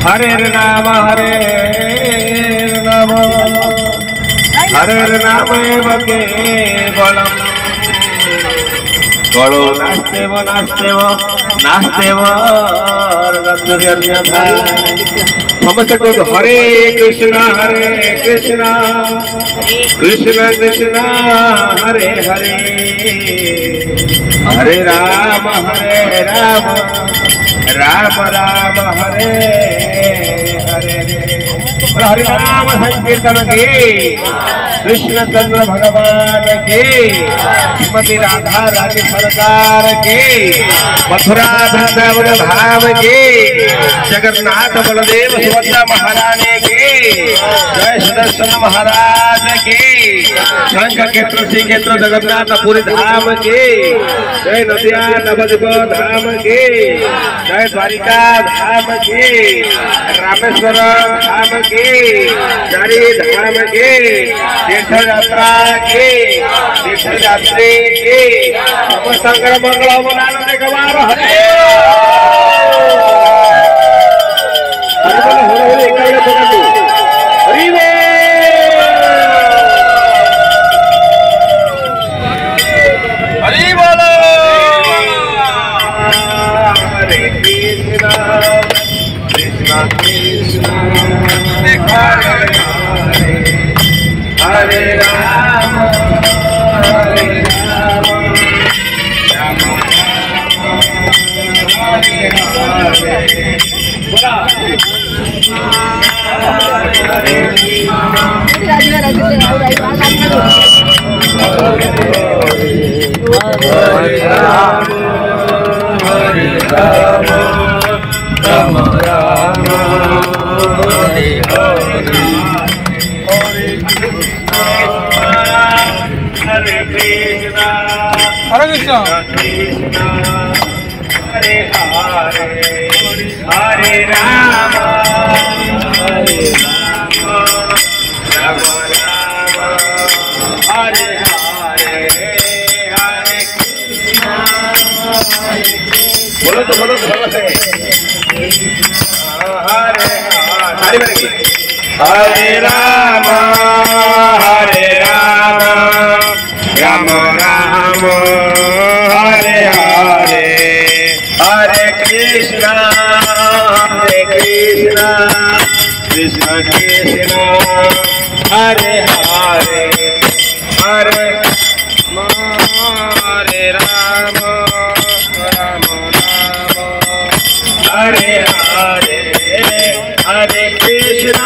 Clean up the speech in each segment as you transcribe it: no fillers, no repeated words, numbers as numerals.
हरे नाम हरे नाम केवलम गणो नास्तेव नास्तेव नास्तेव समस्त को हरे कृष्ण कृष्ण कृष्ण हरे हरे हरे राम राम राम हरे हरे हरे राम संकीर्तन की कृष्ण चंद्र भगवान की श्रीमती राधा रानी सरकार की मथुरा वृंदावन धाम की जगन्नाथ बलदेव सुभद्रा महारानी की जय सुदर्शन महाराज की शंख क्षेत्र श्री क्षेत्र जगन्नाथ पुरी धाम की जय नदिया नवद्वीप धाम की जय द्वारिका धाम की रामेश्वर धाम की चारी धाम की तीर्थ यात्रा की तीर्थ यात्री की समस्त मंगल मनाने के बाद हरे हरे राम हरे हरे हरे राम राम राम हरे हरे हरे बोलो तो बोलो से हरे हरे राम राम राम हरे हरे हरे कृष्ण कृष्ण कृष्ण हरे हरे हरे हरे राम राम राम हरे हरे हरे कृष्ण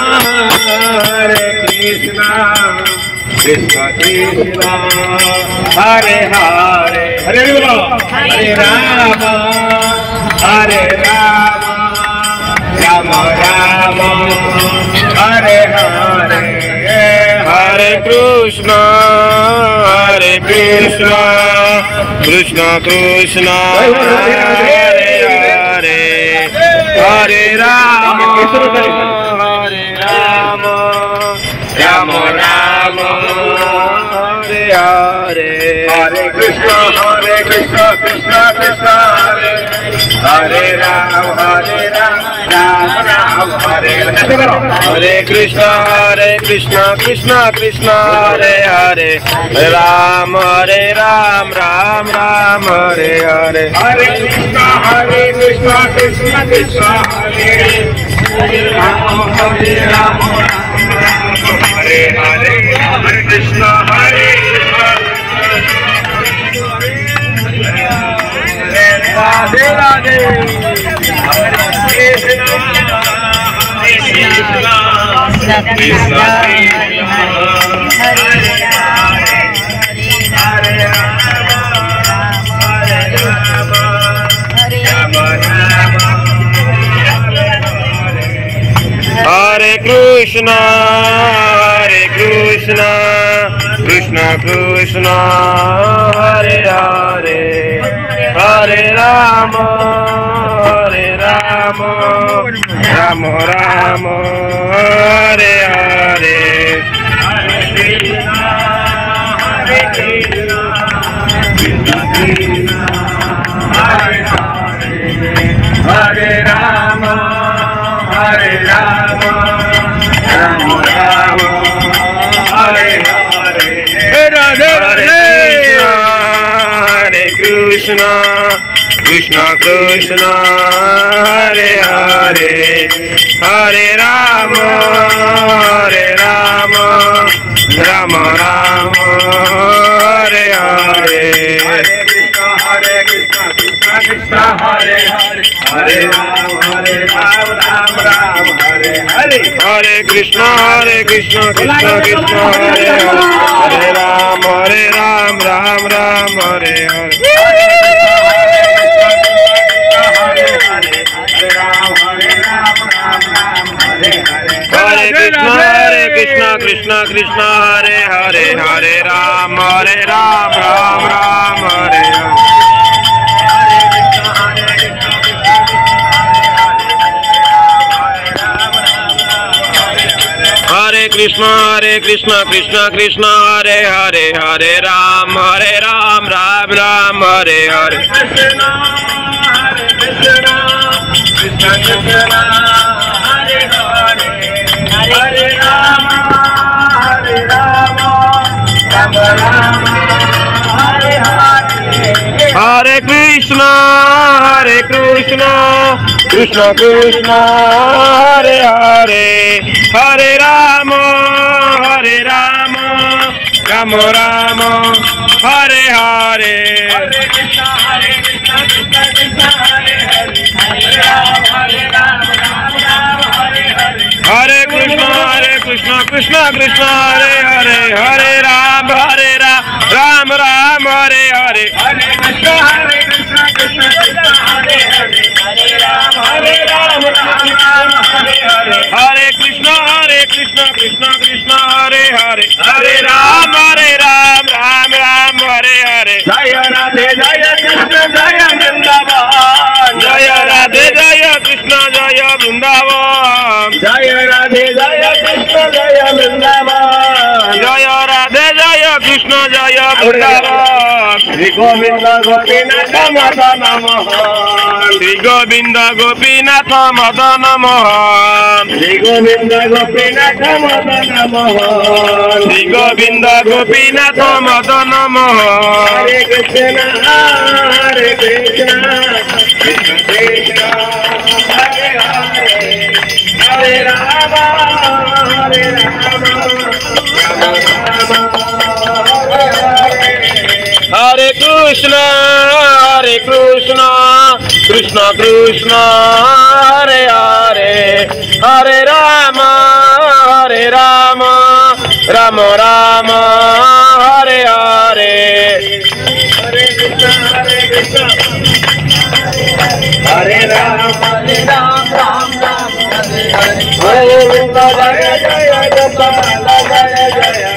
कृष्ण कृष्ण हरे हरे हरे हरे राम राम राम हरे हरे हरे कृष्ण कृष्ण कृष्ण हरे हरे हरे राम राम राम हरे हरे हरे कृष्ण कृष्ण कृष्ण हरे राम राम राम हरे हरे कृष्ण कृष्ण कृष्ण हरे हरे राम राम राम हरे हरे हरे कृष्ण कृष्ण कृष्ण हरे राम हरे हरे कृष्ण राधे राधे हरे कृष्ण कृष्ण हरे कृष्ण कृष्ण कृष्ण हरे हरे हरे राम राम राम हरे हरे हरे कृष्ण हरे राम हरे Krishna Krishna Krishna Hare Hare Hare Rama Rama Rama Hare Hare Hare Krishna Krishna Krishna Hare Hare Hare Rama Ram Ram Hare Hare Hare Krishna Krishna Krishna Hare Hare Hare Ram Ram Ram Hare Hare Hare Krishna Krishna Krishna Hare Hare Hare Ram Ram Ram Hare Hare Hare Krishna Krishna Krishna Hare Hare Hare Ram Ram Ram Hare Hare Krishna Krishna Krishna Hare Hare Hare Rama Rama Rama Hare Hare Hare Krishna Krishna Krishna Hare Hare Hare Rama Rama Rama Hare Hare Hare Krishna Krishna Krishna Hare Hare Hare Rama Hare Hare Krishna Krishna Krishna Hare Hare Hare Ram Ram Hare Hare Hare Krishna Krishna Krishna Hare Hare Hare Rama Hare Hare Hare Krishna Krishna Krishna Hare Hare Hare Ram Ram Hare Hare Jaya Radhe Jaya Krishna Jaya Vrindavan Jaya Radhe Jaya Krishna Jaya Vrindavan Jaya Radhe Jaya Krishna Jaya Vrindavan Jaya Radhe Jaya Krishna Jaya Vrindavan Shri Govinda Gopinath Madana Mohan Shri Govinda Gopinath Madana Mohan Shri Govinda Gopinath Madana Mohan Shri Govinda Gopinath Madana Mohan Hare Krishna Krishna Krishna Hare Hare Hare Rama Rama Hare Krishna Krishna Krishna Hare Hare Hare Rama Rama Rama Hare Hare Hare Krishna Hare Ram Ram Hare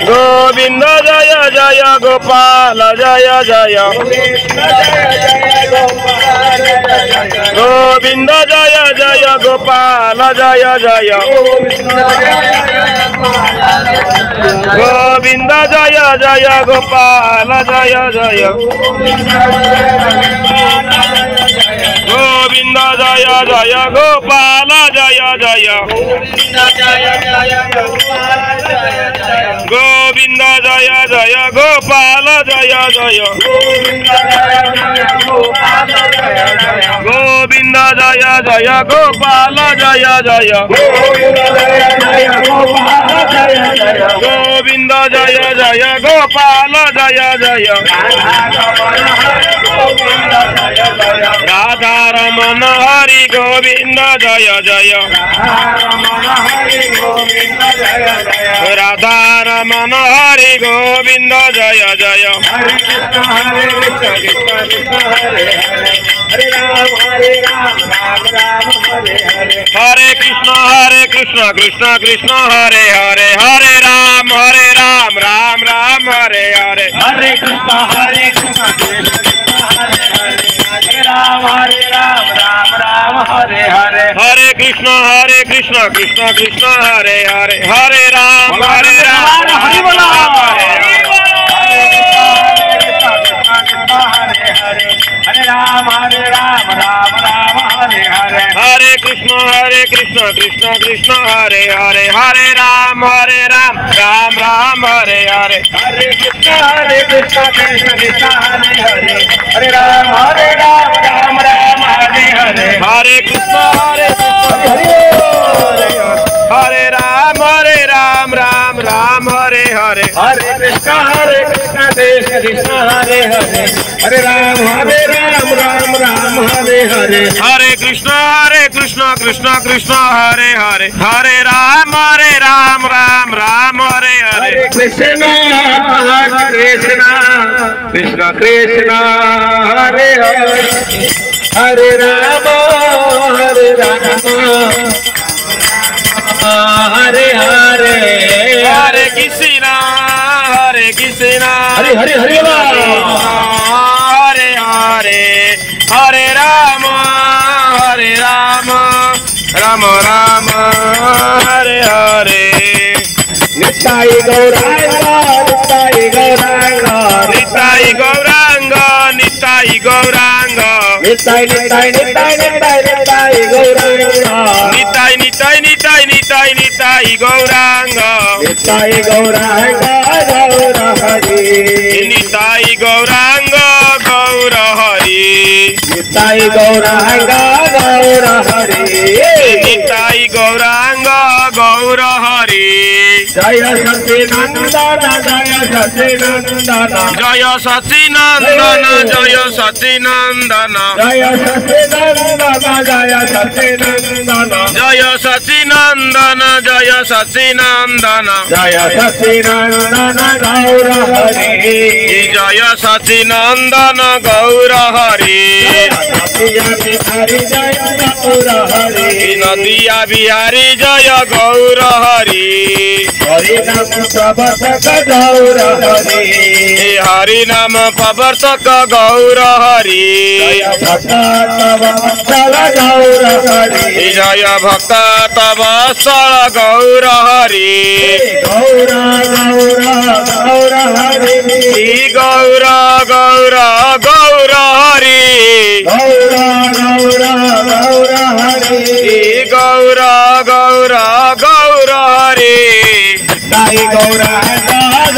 Govinda Jaya Jaya Gopala Jaya Jaya Govinda Jaya Jaya Gopala Jaya Jaya Govinda Jaya Jaya Gopala Jaya Jaya Govinda Jaya Jaya Gopala Jaya Jaya Govinda Jaya Jaya Gopala Jaya Jaya Govinda Jaya Jaya Gopala Jaya Jaya Govinda Jaya Jaya Gopala Jaya Jaya Radha Ramana Hari Govinda Jaya Jaya Radha Ramana Hari Govinda Jaya Jaya Hare Krishna Krishna Krishna Hare Hare Hare Ram Ram Hare Hare Hare Krishna Krishna Hare Hare Hare Ram Ram Hare Hare Hare Krishna Krishna Krishna Hare Hare Hare Ram Hare Hare Ram Hare Ram Ram Hare Hare Hare Krishna Krishna Krishna Hare Hare Hare Ram Ram Ram Hare Hare Hare Krishna Krishna Krishna Hare Hare Hare Ram Ram Ram Hare Hare Hare Krishna हरे राम राम राम हरे हरे हरे कृष्ण कृष्ण हरे हरे हरे राम राम हरे हरे हरे कृष्ण कृष्ण कृष्ण हरे हरे हरे राम राम हरे हरे हरे कृष्ण कृष्ण कृष्ण हरे हरे हरे राम हरे हरे हरे कृष्ण हरे हरे हरे हरे हरे हरे राम राम राम हरे हरे निताई गौरांग निताई गौरांग निताई गौरांग निताई गौरांग निताई निताई निताई निताई निताई गौरांग निताई गौरांग गौर हरि निताई गौरांग गौर हरि निताई गौरांग गौर हरि निताई गौरांग गौर हरि जय सच्चिदानंद जय सच्चिदानंद जय सच्चिदानंद जय सच्चिदानंद जय सच्चिदानंद जय सच्चिदानंद जय सच्चिदानंद गौर हरि जय सच्चिदानंद गौर हरि हरि जय गौर हरि नदिया बिहारी जय गौर हरि हरि नाम प्रवर्तक गौर हरि हरि नाम प्रवर्तक गौर हरि भक्तवत्सल गौर हरि जय भक्त तव सर गौर हरि गौर गौर हरि गौर गौर गौर हरि गौर हरि गौर गौर गौर हरि साई गौरांग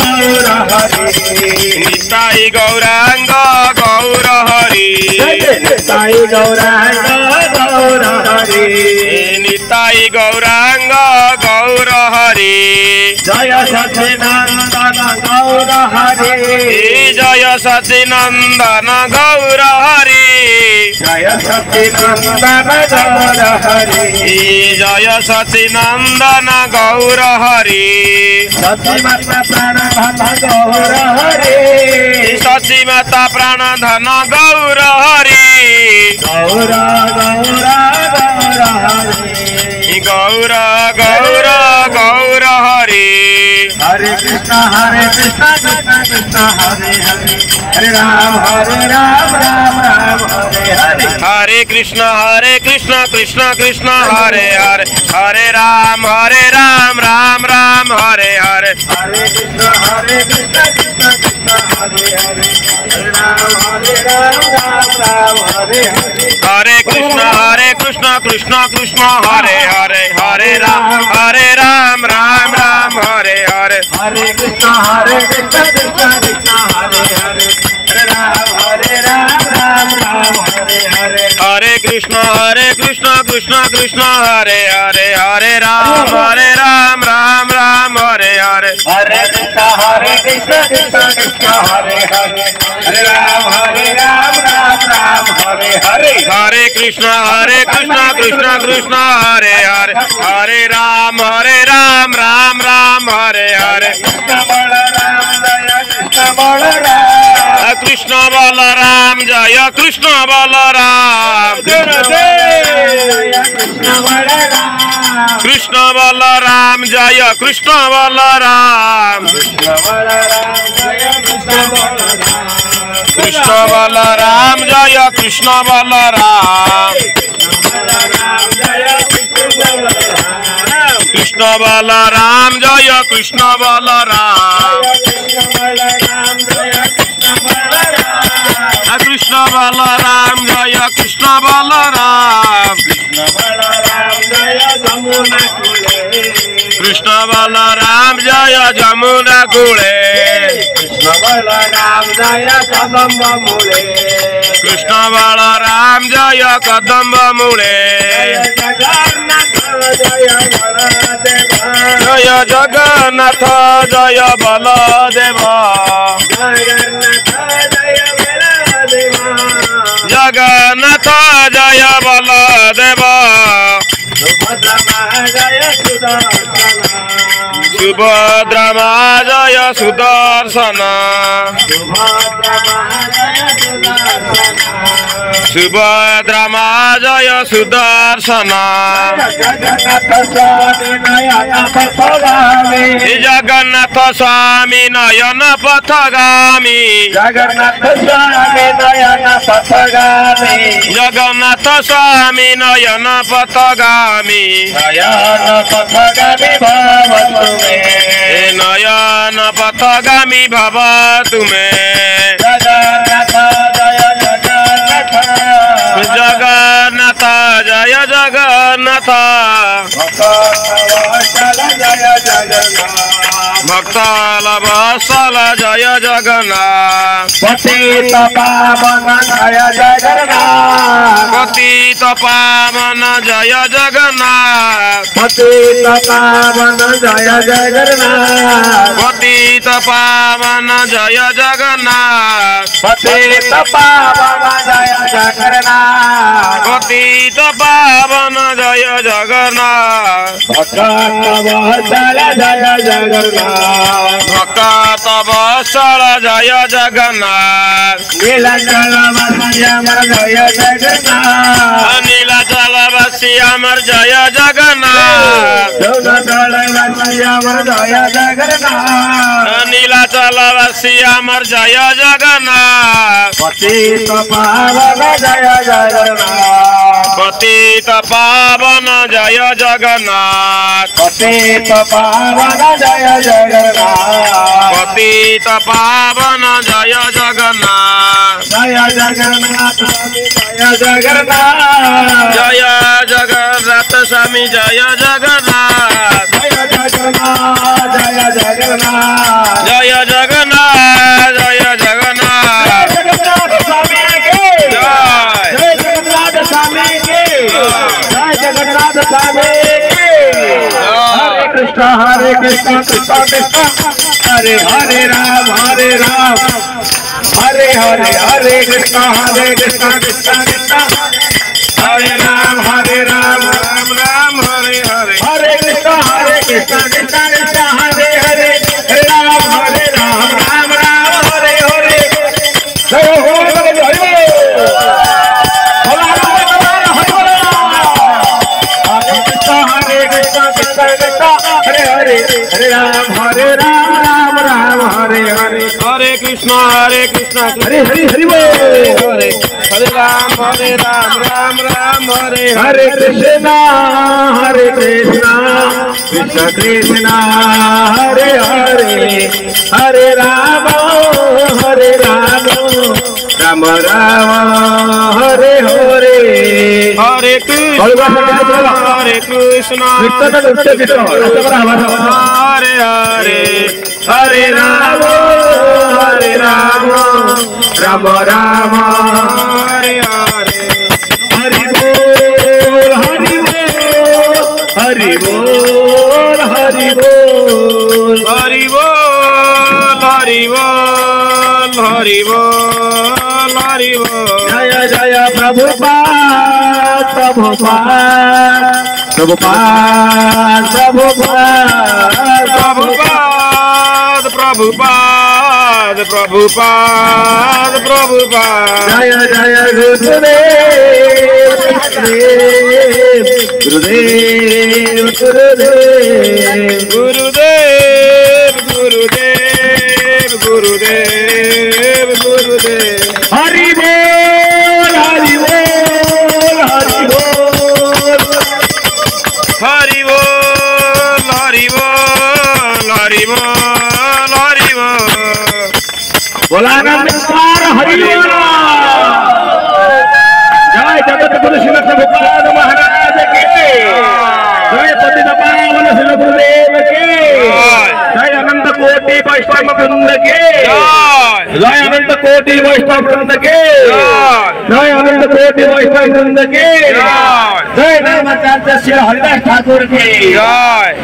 गौर हरि निताई गौरांग गौर हरि साई गौरांग गौर हरि निताई गौरांग गौर हरि जय सच्चिदानंद गौर हरि जय सच्चिदानंद गौर हरि जय सच्चिदानंद गौर हरि जय सच्चिदानंद गौर हरि सच्चिमाता प्राण धन गौर हरि सची माता प्राण धन गौर हरि गौर गौर गौर हरि गौर गौर गौर हरि हरे कृष्ण कृष्ण कृष्ण हरे हरे हरे राम राम हरे हरे हरे कृष्ण कृष्ण कृष्ण हरे हरे हरे राम राम राम हरे हरे हरे कृष्ण कृष्ण कृष्ण हरे हरे हरे राम हरे हरे हरे कृष्ण कृष्ण हरे हरे हरे राम राम हरे हरे हरे कृष्ण कृष्ण कृष्ण हरे हरे हरे राम हरे हरे हरे कृष्ण कृष्ण कृष्ण हरे हरे हरे राम राम हरे हरे हरे कृष्ण कृष्ण हरे हरे हरे राम हरे हरे हरे कृष्ण कृष्ण कृष्ण हरे हरे हरे राम राम हरे हरे कृष्ण बलराम जय कृष्ण बलराम कृष्ण बलराम जय कृष्ण बलराम कृष्ण बलराम जय कृष्ण बलराम कृष्ण बलराम जय कृष्ण बलराम कृष्ण कृष्ण बलराम जय कृष्ण बलराम कृष्ण बलराम जय जमुना कूले कृष्ण बलराम जय जमुना कूले कृष्ण बलराम जय कदम्ब मूले कृष्ण बलराम जय कदम्ब मूले जगन्नाथ जय बलदेव जय जगन्नाथ जय बलदेव जगन्नाथ जय बलदेव सुभद्रमा जय सुदर्शन सुभद्रमा जय सुदर्शन जगन्नाथ स्वामी नयन पथगामी जगन्नाथ स्वामी नयन पथगामी जगन्नाथ स्वामी नयन पथगामी नयन पथगामी भव तुम्हें नयन पथगामी भव तुम्हें जगन्नाथ जय जगन्नाथ जगन्नाथ जय जगन्नाथ भक्तल वत्सल जय जगन्नाथ पतित पावन जय जगन्नाथ पतित पावन जय जगन्नाथ पतित पावन जय जगन्नाथ पतित पावन जय जगन्नाथ पतित पावन जय जगन्नाथ पतित पावन जय जगन्नाथ भक्त वत्सल जय जगन्नाथ भक्त वत्सल जय जगन्नाथ नीलाचल वासी अमर जय जगन्नाथ नीलाचल वासी अमर जय जगन्नाथ जौनचल वासी अमर जय जगन्नाथ नीलाचल वासी अमर जय जगन्नाथ पतित पावन जय जगन्नाथ पतित पावन जय जगन्नाथ पतित पावन जय जगन्नाथ पतित पावन जय जगन्नाथ जय जगन्नाथ जय जगन्नाथ जय जगन्नाथ स्वामी जय जगन्नाथ जय जगन्नाथ जय जगन्नाथ जय जगन्नाथ जय जगन्नाथ जगन्नाथ स्वामी के जय जय जगन्नाथ स्वामी के जय जगन्नाथ स्वामी के हरे कृष्ण कृष्ण कृष्ण हरे हरे राम हरे राम हरे हरे हरे कृष्ण कृष्ण कृष्ण हरे राम राम राम हरे हरे हरे कृष्ण कृष्ण कृष्ण हरे हरे हरे राम राम राम हरे हरे जय हो हरे हरे कृष्ण हरे हरे हरे राम राम हरे हरे हरे कृष्ण हरे हरि हरि बोल हरे हरे राम राम राम हरे हरे कृष्ण कृष्ण कृष्ण हरे हरे हरे राम राम राम हरे हरे हरे कृष्ण हरे हरे हरे राम राम राम हरे हरे हरि बोल हरि बोल हरि बोल हरि बोल हरि बोल हरि बोल हरि बोल हरि बोल जय जय प्रभुपाद प्रभुपाद प्रभुपाद प्रभुपाद प्रभुपाद प्रभुपाद प्रभुपाद प्रभुपाद जय जय गुरुदेव गुरुदेव गुरुदेव गुरुदेव गुरुदेव गुरुदेव गुरुदेव हरि बोल हरि बोल हरि बोल हरि बोल हरि बोल हरि बोल हरि बोल बोला नमस्कार हरि बोल। श्री भगवान महाराज के जय पतित पावन श्री गुरुदेव के जय अनंत कोटि वैष्णव वृंद के जय अनंत कोटि वैष्णव वृंद के जय अनंत कोटि वैष्णव वृंद के जय नामाचार्य श्री हरिदास ठाकुर के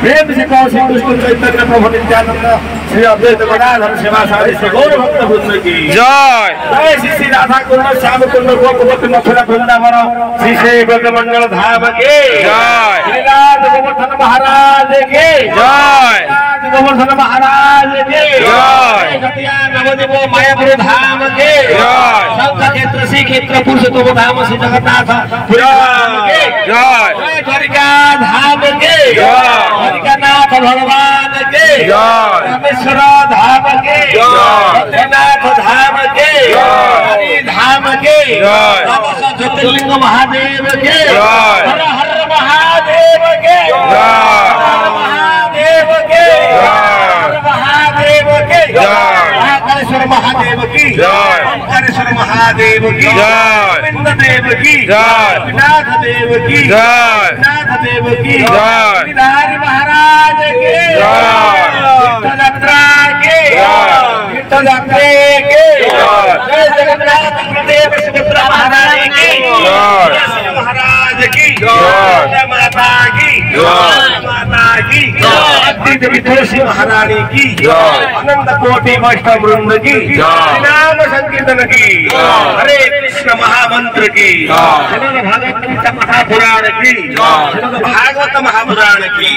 प्रेम से कहो श्री कृष्ण चैतन्य प्रभु नित्यानंद श्री अद्वैत गदाधर शिवासादि श्री गौर भक्त वृंद की जय जय श्री श्री राधा कुंड श्याम कुंड गोपवती मथुरा वृंदावन श्री श्री ब्रजमंडल धाम के जय श्रीनाथ गोवर्धन महाराज के जय गोवर्धन महाराज के जय सतिया नवद्वीप मायापुर धाम के जय शंख क्षेत्र श्री क्षेत्र पुरुषोत्तम धाम श्री जगन्नाथ पुरी धाम के जय द्वारिका धाम के जय द्वारिकानाथ भगवान के जय रामेश्वर धाम के जय बद्रीनाथ धाम के जय हरि धाम के जय ज्योतिर्लिंग महादेव के जय हर हर महादेव के जय महादेव के जय महादेव के जय महाकालेश्वर महादेव की जय ओंकारेश्वर महादेव की जय गोविंद देव की जय विनाथ देव की जय नाथ देव की जय गिरधारी महाराज के जय तीर्थयात्रा के जय तीर्थयात्रा के जय जगन्नाथ देव सुभद्रा महाराज की जय महाराज की जय माता की जय माता की जय देवी तुलसी महारानी की जय अनंत कोटि वैष्णव वृंद की जय नाम संकीर्तन की हरे कृष्ण महामंत्र की श्रीमद् भागवत महापुराण की श्रीमद् भागवत महापुराण की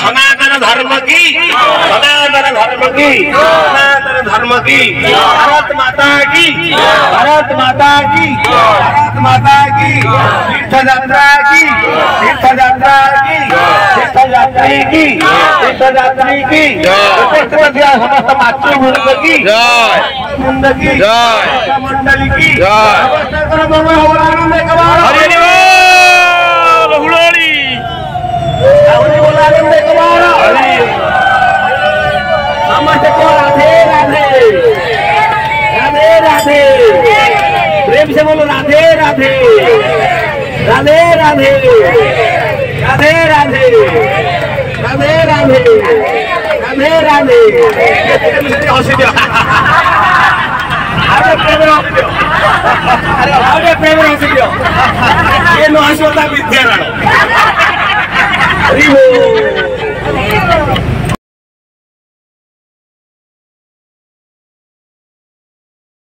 सनातन धर्म की सनातन धर्म की सनातन धर्म की भारत माता की भारत माता की भारत माता की तीर्थयात्रा की तीर्थयात्रा की तीर्थयात्री की तीर्थयात्री की उपस्थित समस्त मातृवृंद की वृंद की मंडली की नमस्ते को राधे राधे राधे राधे प्रेम से बोलो राधे राधे राधे राधे राधे राधे राधे राधे राधे राधे हसी दियो अरे प्रेम हसी दियो ये नो हसी होता विद्या हरि बोल।